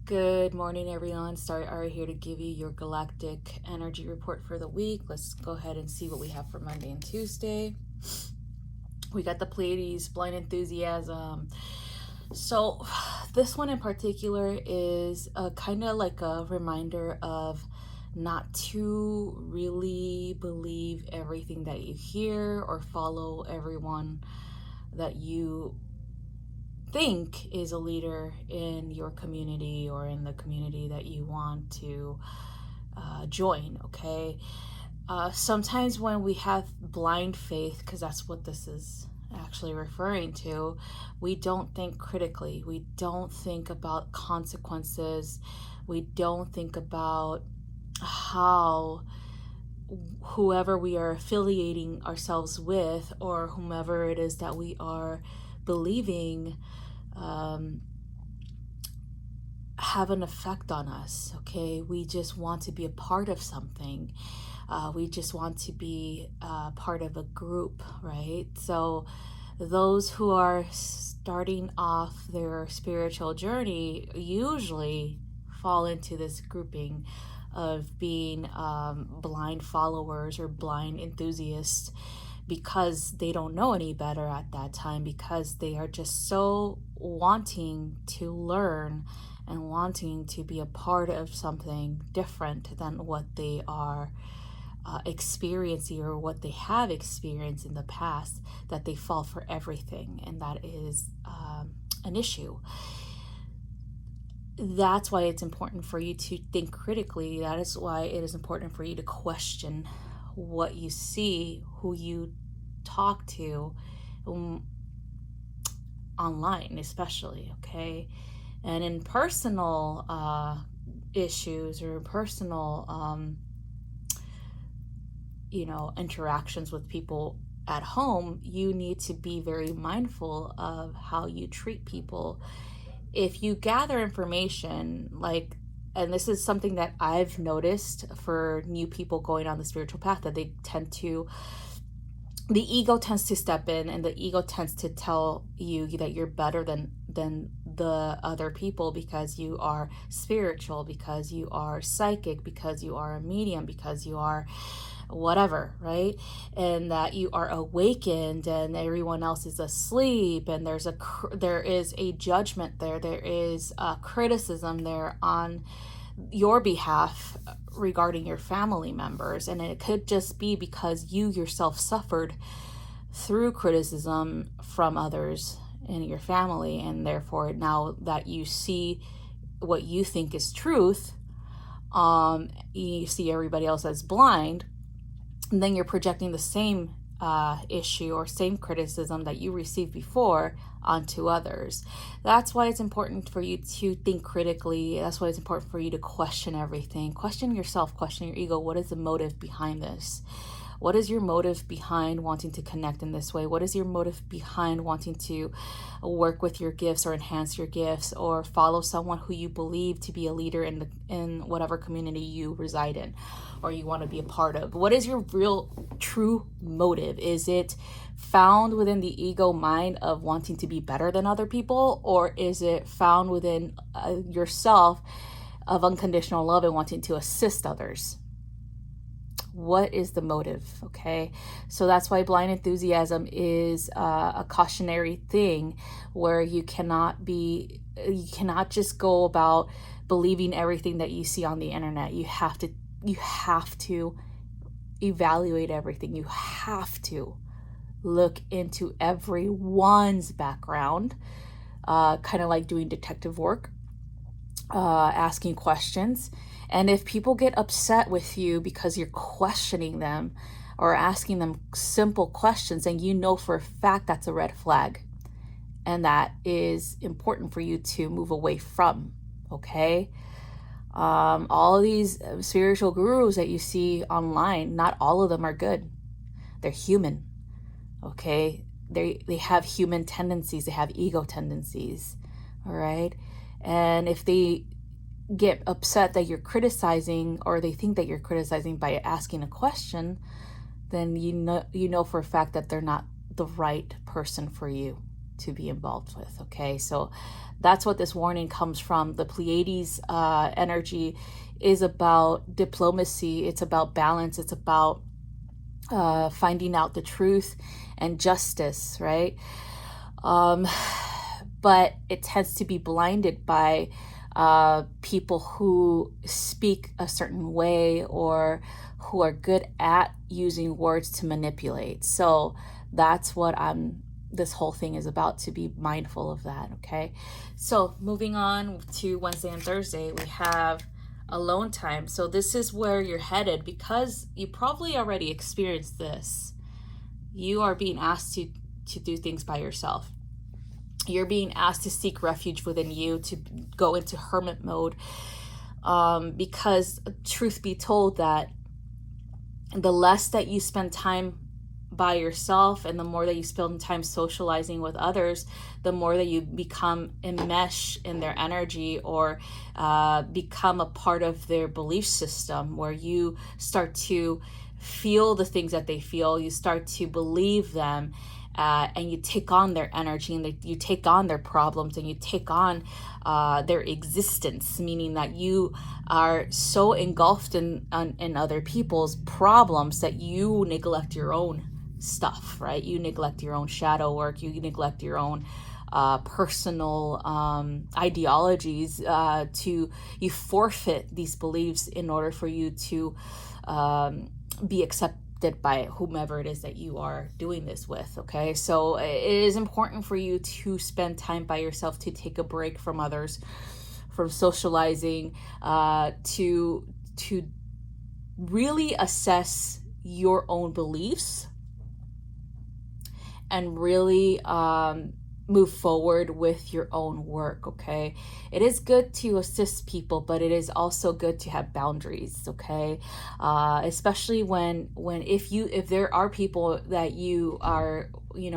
Good morning, everyone. Star Ari here to give you your galactic energy report for the week. Let's go ahead and see what we have for Monday and Tuesday. We got the Pleiades, blind enthusiasm. So this one in particular is kind of like a reminder of not to really believe everything that you hear or follow everyone that you think is a leader in your community or in the community that you want to join. Okay, sometimes when we have blind faith, because that's what this is actually referring to, we don't think critically, we don't think about consequences, we don't think about how whoever we are affiliating ourselves with or whomever it is that we are believing have an effect on us. Okay, we just want to be a part of something. We just want to be part of a group, right? So those who are starting off their spiritual journey usually fall into this grouping of being blind followers or blind enthusiasts, because they don't know any better at that time, because they are just so wanting to learn and wanting to be a part of something different than what they are experiencing or what they have experienced in the past, that they fall for everything, and that is an issue. That's why it's important for you to think critically. That is why it is important for you to question what you see, who you talk to online especially, okay? And in personal issues or personal interactions with people at home, you need to be very mindful of how you treat people. If you gather information, and this is something that I've noticed for new people going on the spiritual path, that they tend to, the ego tends to step in, and the ego tends to tell you that you're better than the other people because you are spiritual, because you are psychic, because you are a medium, because you are whatever, right? And that you are awakened and everyone else is asleep, and there is a judgment there is a criticism there on your behalf regarding your family members. And it could just be because you yourself suffered through criticism from others in your family, and therefore now that you see what you think is truth, you see everybody else as blind, and then you're projecting the same issue or same criticism that you received before onto others. That's why it's important for you to think critically. That's why it's important for you to question everything. Question yourself, question your ego. What is the motive behind this? What is your motive behind wanting to connect in this way? What is your motive behind wanting to work with your gifts or enhance your gifts or follow someone who you believe to be a leader in whatever community you reside in or you want to be a part of? What is your real true motive? Is it found within the ego mind of wanting to be better than other people, or is it found within yourself of unconditional love and wanting to assist others? What is the motive? Okay, so that's why blind enthusiasm is a cautionary thing, where you cannot just go about believing everything that you see on the internet. You have to evaluate everything. You have to look into everyone's background, kind of like doing detective work, asking questions. And if people get upset with you because you're questioning them or asking them simple questions, and you know for a fact that's a red flag, and that is important for you to move away from, okay? All of these spiritual gurus that you see online, not all of them are good. They're human, okay? They have human tendencies. They have ego tendencies, all right? And if they get upset that you're criticizing, or they think that you're criticizing by asking a question, then you know for a fact that they're not the right person for you. to be involved with. Okay, so that's what this warning comes from. The Pleiades energy is about diplomacy, it's about balance, it's about finding out the truth and justice, right? But it tends to be blinded by people who speak a certain way or who are good at using words to manipulate. So that's what this whole thing is about, to be mindful of that. Okay, so moving on to Wednesday and Thursday, we have alone time. So this is where you're headed, because you probably already experienced this. You are being asked to do things by yourself. You're being asked to seek refuge within you, to go into hermit mode, because truth be told, that the less that you spend time by yourself and the more that you spend time socializing with others, the more that you become enmeshed in their energy, or become a part of their belief system, where you start to feel the things that they feel, you start to believe them, and you take on their energy, and you take on their problems, and you take on their existence, meaning that you are so engulfed in other people's problems that you neglect your own stuff, right? You neglect your own shadow work, you neglect your own personal ideologies, you forfeit these beliefs in order for you to be accepted by whomever it is that you are doing this with. Okay, so it is important for you to spend time by yourself, to take a break from others, from socializing, to really assess your own beliefs and really move forward with your own work. Okay, it is good to assist people, but it is also good to have boundaries. Okay, especially when if there are people that you are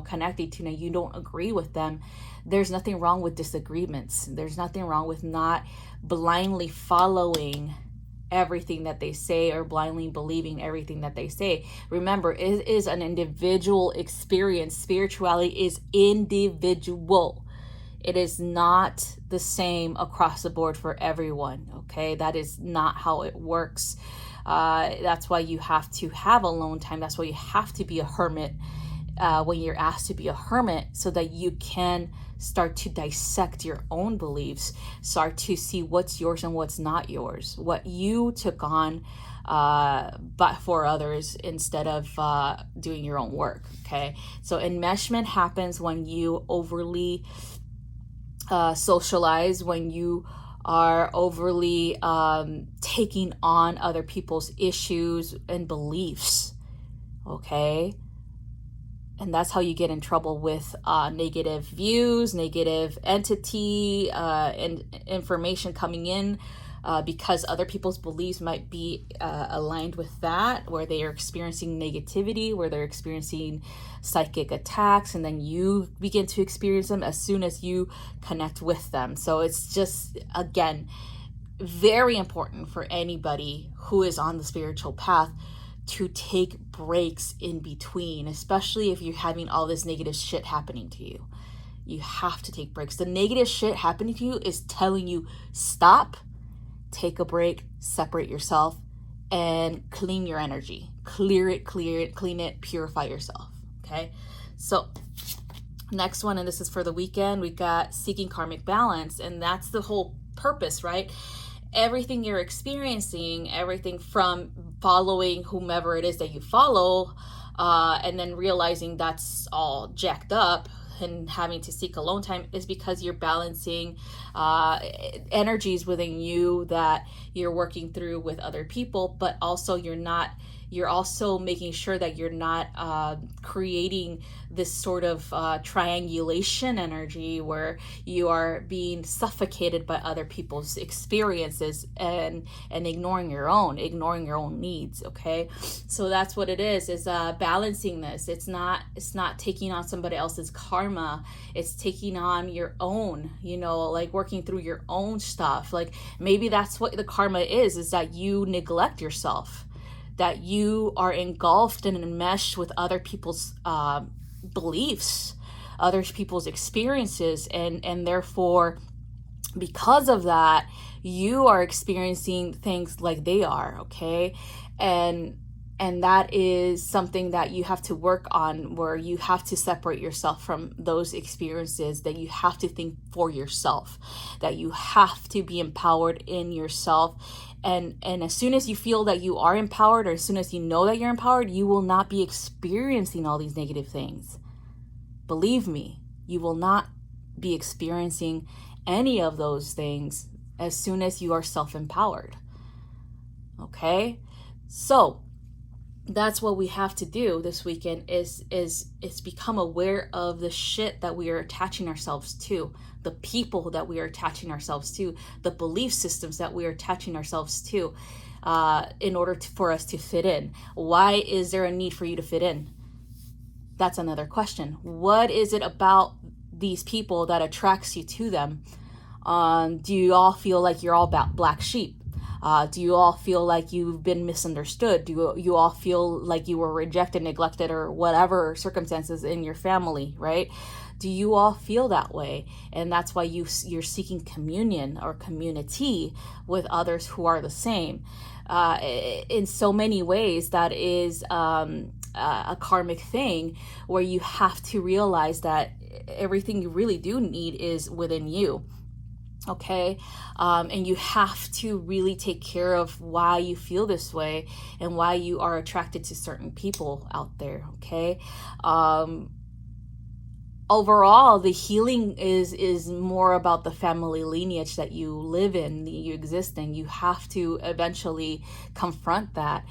connected to, and you don't agree with them, there's nothing wrong with disagreements. There's nothing wrong with not blindly following everything that they say, or blindly believing everything that they say. Remember, it is an individual experience. Spirituality is individual. It is not the same across the board for everyone. Okay, that is not how it works. That's why you have to have alone time. That's why you have to be a hermit when you're asked to be a hermit, so that you can start to dissect your own beliefs, start to see what's yours and what's not yours, what you took on but for others, instead of doing your own work. Okay, so enmeshment happens when you overly socialize, when you are overly taking on other people's issues and beliefs. Okay, and that's how you get in trouble with negative views, negative entity, and information coming in, because other people's beliefs might be aligned with that, where they are experiencing negativity, where they're experiencing psychic attacks, and then you begin to experience them as soon as you connect with them. So it's just, again, very important for anybody who is on the spiritual path to take breaks in between, especially if you're having all this negative shit happening to you. You have to take breaks. The negative shit happening to you is telling you, stop, take a break, separate yourself, and clean your energy. Clear it, clean it, purify yourself. Okay, so next one, and this is for the weekend, we got seeking karmic balance, and that's the whole purpose, right? Everything you're experiencing, everything from following whomever it is that you follow, and then realizing that's all jacked up and having to seek alone time, is because you're balancing energies within you that you're working through with other people, but also you're also making sure that you're not creating this sort of triangulation energy where you are being suffocated by other people's experiences and ignoring your own needs. Okay, so that's what it is balancing this. It's not taking on somebody else's karma. It's taking on your own, like working through your own stuff. Like maybe that's what the karma is that you neglect yourself, that you are engulfed and enmeshed with other people's beliefs, other people's experiences, and therefore, because of that, you are experiencing things like they are, okay? And that is something that you have to work on, where you have to separate yourself from those experiences, that you have to think for yourself, that you have to be empowered in yourself. And as soon as you feel that you are empowered, or as soon as you know that you're empowered, you will not be experiencing all these negative things. Believe me, you will not be experiencing any of those things as soon as you are self-empowered. Okay? So that's what we have to do this weekend, is become aware of the shit that we are attaching ourselves to, the people that we are attaching ourselves to, the belief systems that we are attaching ourselves to, in order for us to fit in. Why is there a need for you to fit in? That's another question. What is it about these people that attracts you to them? Do you all feel like you're all about black sheep? Do you all feel like you've been misunderstood? Do you all feel like you were rejected, neglected, or whatever circumstances in your family, right? Do you all feel that way? And that's why you're seeking communion or community with others who are the same. In so many ways, that is a karmic thing, where you have to realize that everything you really do need is within you. Okay, and you have to really take care of why you feel this way and why you are attracted to certain people out there. Okay, overall, the healing is more about the family lineage that you live in, that you exist in. You have to eventually confront that.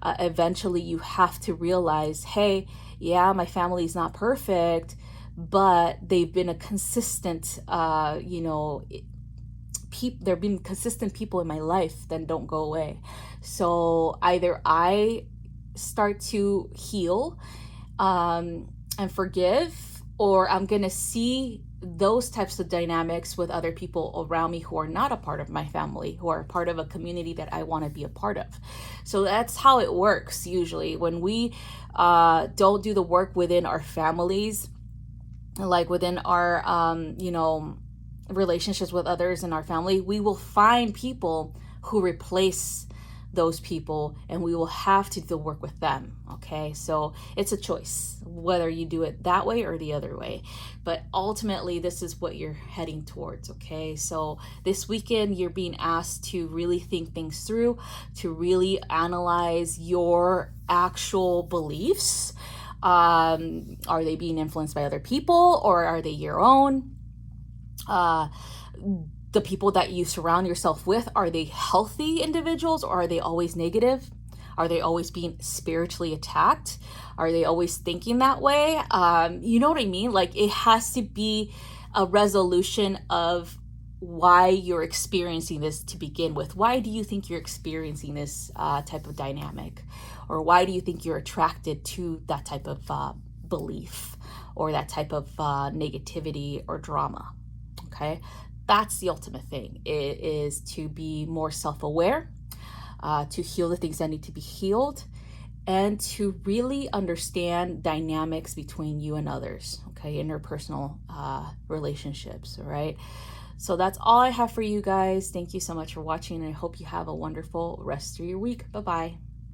Eventually, you have to realize, hey, yeah, my family is not perfect, but they've been a consistent, there have been consistent people in my life that don't go away. So either I start to heal and forgive, or I'm gonna see those types of dynamics with other people around me who are not a part of my family, who are a part of a community that I want to be a part of. So that's how it works usually. When we don't do the work within our families, like within our relationships with others in our family, we will find people who replace those people, and we will have to do the work with them. Okay, so it's a choice whether you do it that way or the other way, but ultimately this is what you're heading towards. Okay, so this weekend you're being asked to really think things through, to really analyze your actual beliefs. Are they being influenced by other people, or are they your own? The people that you surround yourself with, are they healthy individuals, or are they always negative? Are they always being spiritually attacked? Are they always thinking that way? You know what I mean? Like, it has to be a resolution of why you're experiencing this to begin with. Why do you think you're experiencing this type of dynamic? Or why do you think you're attracted to that type of belief, or that type of negativity or drama? Okay, that's the ultimate thing. It is to be more self-aware, to heal the things that need to be healed, and to really understand dynamics between you and others, okay, interpersonal relationships, all right? So that's all I have for you guys. Thank you so much for watching, and I hope you have a wonderful rest of your week. Bye-bye.